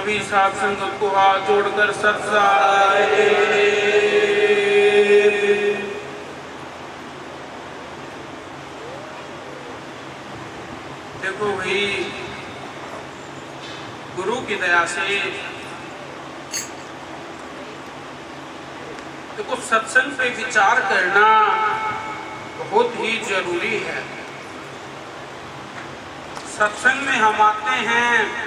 सभी साध संगत को हाथ जोड़कर सत्साए। देखो भाई, गुरु की दया से देखो सत्संग पे विचार करना बहुत ही जरूरी है। सत्संग में हम आते हैं,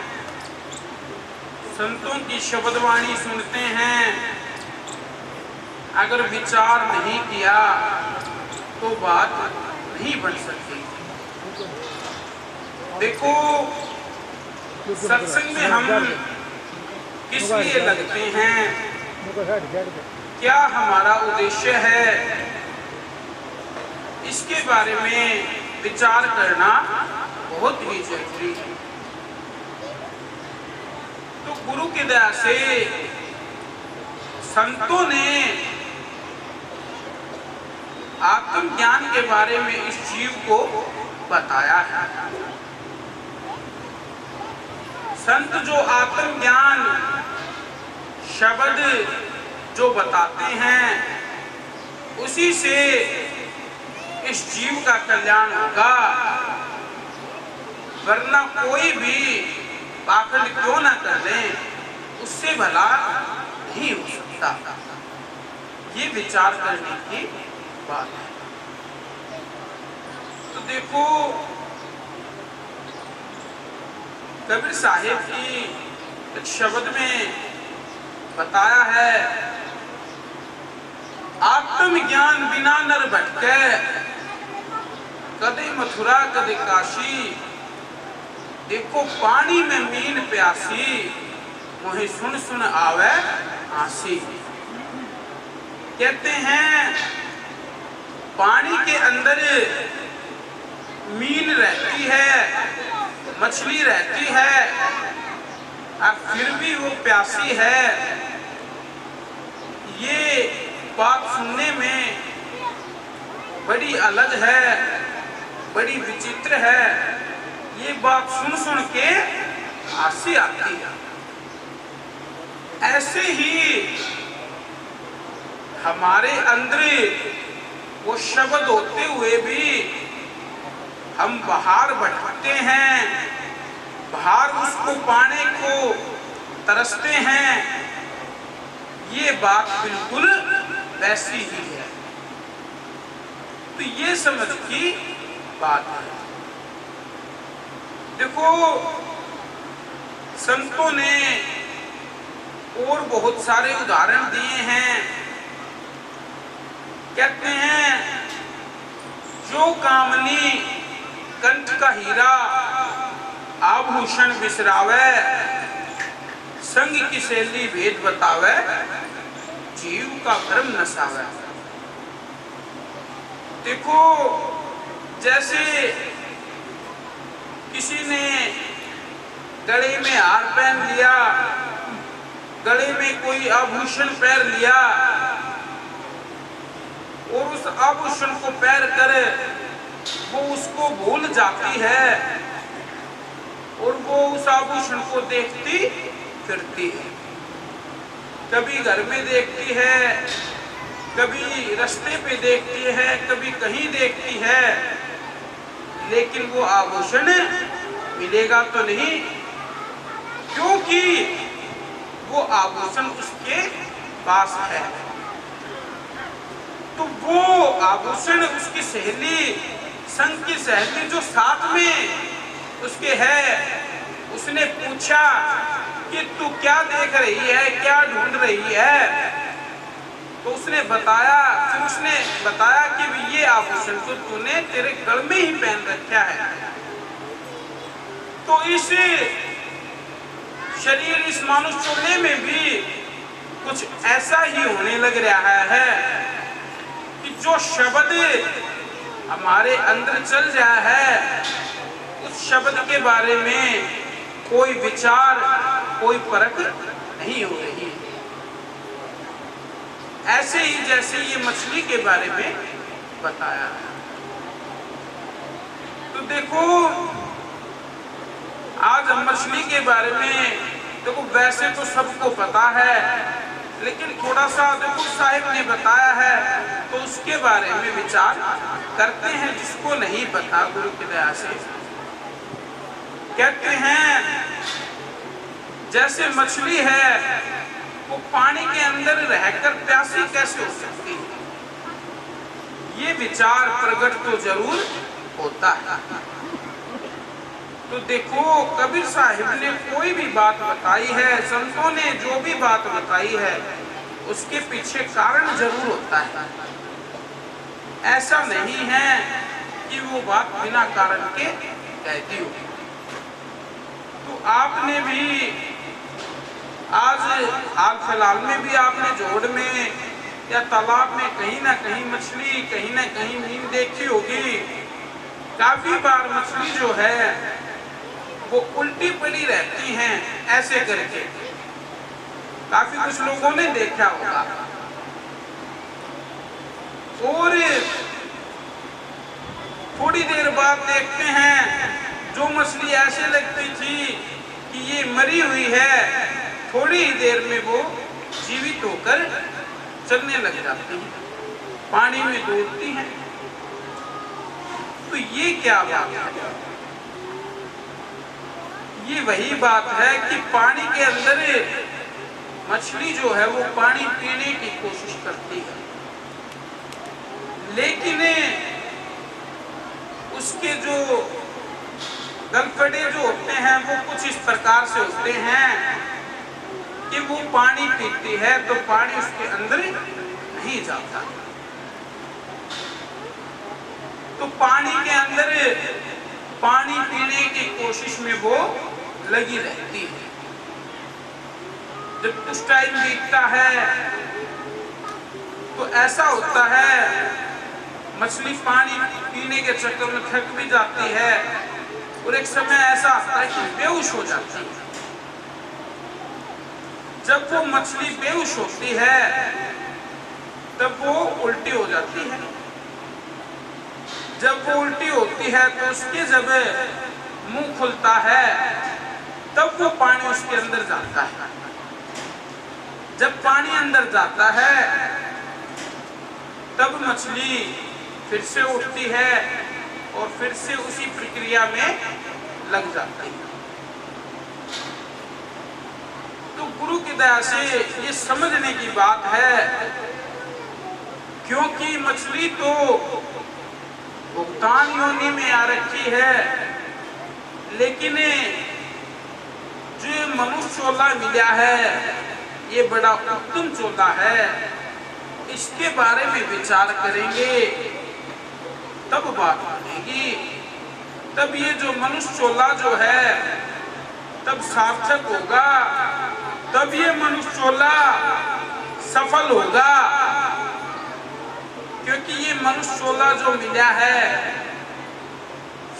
संतों की शब्दवाणी सुनते हैं, अगर विचार नहीं किया तो बात नहीं बन सकती। देखो सत्संग में हम किस लिए लगते हैं, क्या हमारा उद्देश्य है, इसके बारे में विचार करना बहुत ही जरूरी है। तो गुरु की दया से संतों ने आत्मज्ञान के बारे में इस जीव को बताया है। संत जो आत्मज्ञान शब्द जो बताते हैं, उसी से इस जीव का कल्याण होगा, वरना कोई भी पाखंड क्यों ना कर ले, उससे भला नहीं हो सकता। ये विचार करने की बात है। तो देखो कबीर साहिब की एक शब्द में बताया है, आत्मज्ञान बिना नर भटके, कदे मथुरा कदे काशी। देखो पानी में मीन प्यासी, मोहे सुन सुन आवे आसी। कहते हैं पानी के अंदर मीन रहती है, मछली रहती है, और फिर भी वो प्यासी है। ये बात सुनने में बड़ी अलग है, बड़ी विचित्र है। ये बात सुन सुन के हंसी आती है। ऐसे ही हमारे अंदर वो शब्द होते हुए भी हम बाहर भटकते हैं, बाहर उसको पाने को तरसते हैं। ये बात बिल्कुल वैसी ही है। तो ये समझ की बात है। देखो संतों ने और बहुत सारे उदाहरण दिए हैं। कहते हैं जो कामनी कंठ का हीरा आभूषण बिसरावे, संग की शैली भेद बतावे, जीव का भ्रम नसावे। देखो जैसे किसी ने गले में हार पहन लिया, गले में कोई आभूषण पहन लिया, और उस आभूषण को पहन कर वो उसको भूल जाती है, और वो उस आभूषण को देखती फिरती है। कभी घर में देखती है, कभी रास्ते पे देखती है, कभी कहीं देखती है, लेकिन वो आभूषण मिलेगा तो नहीं, क्योंकि वो आभूषण उसके पास है। तो वो आभूषण उसकी सहेली, संग की सहेली जो साथ में उसके है, उसने पूछा कि तू क्या देख रही है, क्या ढूंढ रही है? तो उसने बताया, फिर उसने बताया कि ये आभूषण तो तूने तेरे गल में ही पहन रखा है। तो इस शरीर, इस मानुष चोले में भी कुछ ऐसा ही होने लग रहा है कि जो शब्द हमारे अंदर चल रहा है, उस शब्द के बारे में कोई विचार, कोई परख नहीं हो रही। ऐसे ही जैसे ये मछली के बारे में बताया। तो देखो आज हम मछली के बारे में देखो वैसे तो सबको पता है, लेकिन थोड़ा सा देखो साहिब ने बताया है तो उसके बारे में विचार करते हैं, जिसको नहीं पता गुरु की दया से। कहते हैं जैसे मछली है वो पानी के अंदर रहकर प्यासी कैसे हो सकती है, ये विचार प्रकट तो जरूर होता है। तो देखो कबीर साहिब ने कोई भी बात बताई है, संतों ने जो भी बात बताई है, उसके पीछे कारण जरूर होता है। ऐसा नहीं है कि वो बात बिना कारण के कहती हो। तो आपने भी आज हाल फिलहाल में भी आपने जोड़ में या तालाब में कहीं ना कहीं मछली, कहीं ना कहीं नीम देखी होगी। काफी बार मछली जो है वो उल्टी पड़ी रहती हैं ऐसे करके, काफी कुछ लोगों ने देखा होगा। और थोड़ी देर बाद देखते हैं जो मछली ऐसे लगती थी कि ये मरी हुई है, थोड़ी ही देर में वो जीवित होकर चलने लग जाती है, पानी में दौड़ती हैं। तो ये क्या बात है? ये वही बात है कि पानी के अंदर मछली जो है वो पानी पीने की कोशिश करती है, लेकिन उसके जो गलफड़े जो होते हैं वो कुछ इस प्रकार से होते हैं कि वो पानी पीती है तो पानी उसके अंदर नहीं जाता। तो पानी के अंदर पानी पीने की कोशिश में वो लगी रहती है। जब कुछ टाइम बीतता है तो ऐसा होता है मछली पानी पीने के चक्कर में थक भी जाती है और एक समय ऐसा आता है कि बेहोश हो जाती है। जब वो मछली बेहोश होती है तब वो उल्टी हो जाती है। जब वो उल्टी होती है तो उसके जब मुंह खुलता है तब वो पानी उसके अंदर जाता है। जब पानी अंदर जाता है तब मछली फिर से उठती है और फिर से उसी प्रक्रिया में लग जाती है। तो गुरु की दया से ये समझने की बात है, क्योंकि मछली तो भुगतान योनि में आ रखी है, लेकिन जो मनुष्य चोला मिला है ये बड़ा उत्तम चोला है। इसके बारे में विचार करेंगे तब बात बनेगी। तब ये जो मनुष्य चोला जो है तब सार्थक होगा, तब ये मनुष्य चोला सफल होगा। क्योंकि ये मनुष्य चोला जो मिला है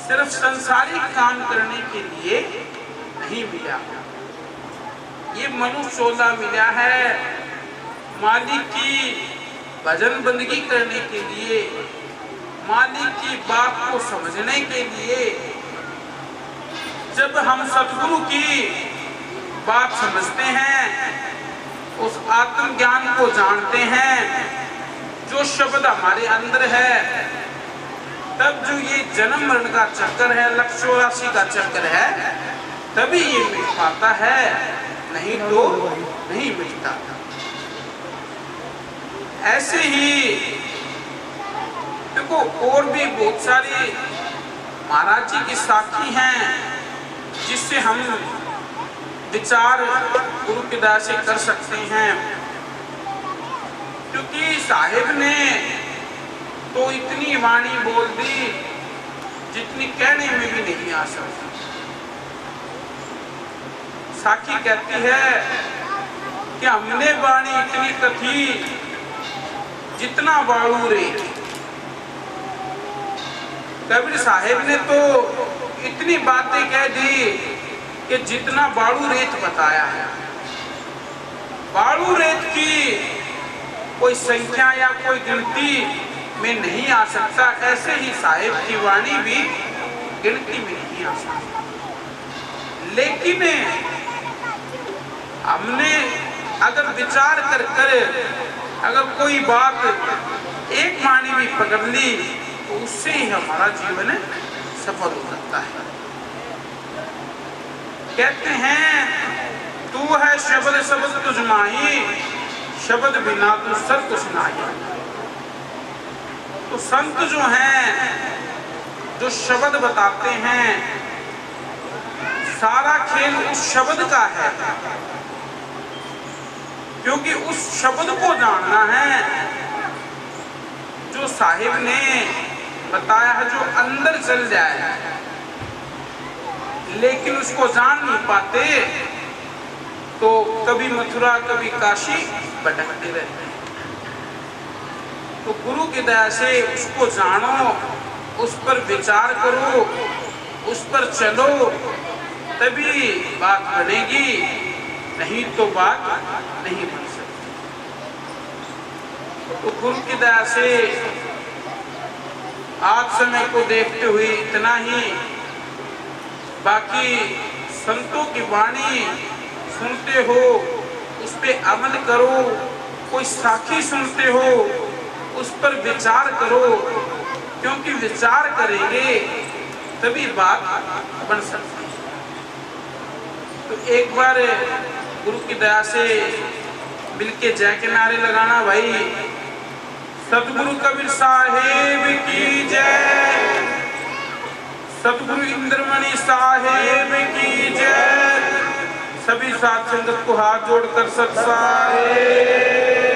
सिर्फ संसारिक काम करने के लिए नहीं मिला। ये मनुष्य चोला मिला है मालिक की भजन बंदगी करने के लिए, मालिक की बात को समझने के लिए। जब हम सतगुरु की बात समझते हैं, उस आत्मज्ञान को जानते हैं, जो शब्द हमारे अंदर है, तब जो ये जन्म मरण का चक्कर है, लक्ष्य राशि का चक्कर है, तभी ये मिट पाता है, नहीं तो नहीं मिटता। ऐसे ही देखो और भी बहुत सारी महाराज जी की साखी हैं जिससे हम विचार गुरु की दया से कर सकते हैं। क्योंकि साहिब ने तो इतनी वाणी बोल दी जितनी कहने में भी नहीं आ सकती। साखी कहती है कि हमने वाणी इतनी कथी जितना बालू रेत। कबीर साहिब ने तो इतनी बातें कह दी कि जितना बालू रेत बताया है। बालू रेत की कोई संख्या या कोई गिनती में नहीं आ सकता, ऐसे ही साहिब की वाणी भी गिनती में नहीं आ सकती। लेकिन हमने अगर विचार कर अगर कोई बात एक मानी भी पकड़ ली तो उससे ही हमारा जीवन सफल हो जाता है। कहते हैं तू है शब्द शब्द तुझ माही, शब्द बिना तू सब कुछ नाही। तो संत जो हैं, जो शब्द बताते हैं, सारा खेल उस शब्द का है, क्योंकि उस शब्द को जानना है जो साहिब ने बताया है, जो अंदर चल जाए, लेकिन उसको जान नहीं पाते तो कभी मथुरा कभी काशी भटकते रहते हैं। तो गुरु की दया से उसको जानो, उस पर विचार करो, उस पर चलो, तभी बात बनेगी, नहीं तो बात नहीं बन सकती। तो गुरु की दया से आज समय को देखते हुए इतना ही। बाकी संतों की वाणी सुनते हो, उस पे अमल करो, कोई साखी सुनते हो उस पर विचार करो, क्योंकि विचार करेंगे तभी बात बन सकती है। तो एक बार गुरु की दया से मिलके जय के नारे लगाना भाई। सतगुरु कबीर साहेब की जय, सतगुरु इंद्रमणि साहेब की जय। सभी साथ संगत को हाथ जोड़कर सत साहेब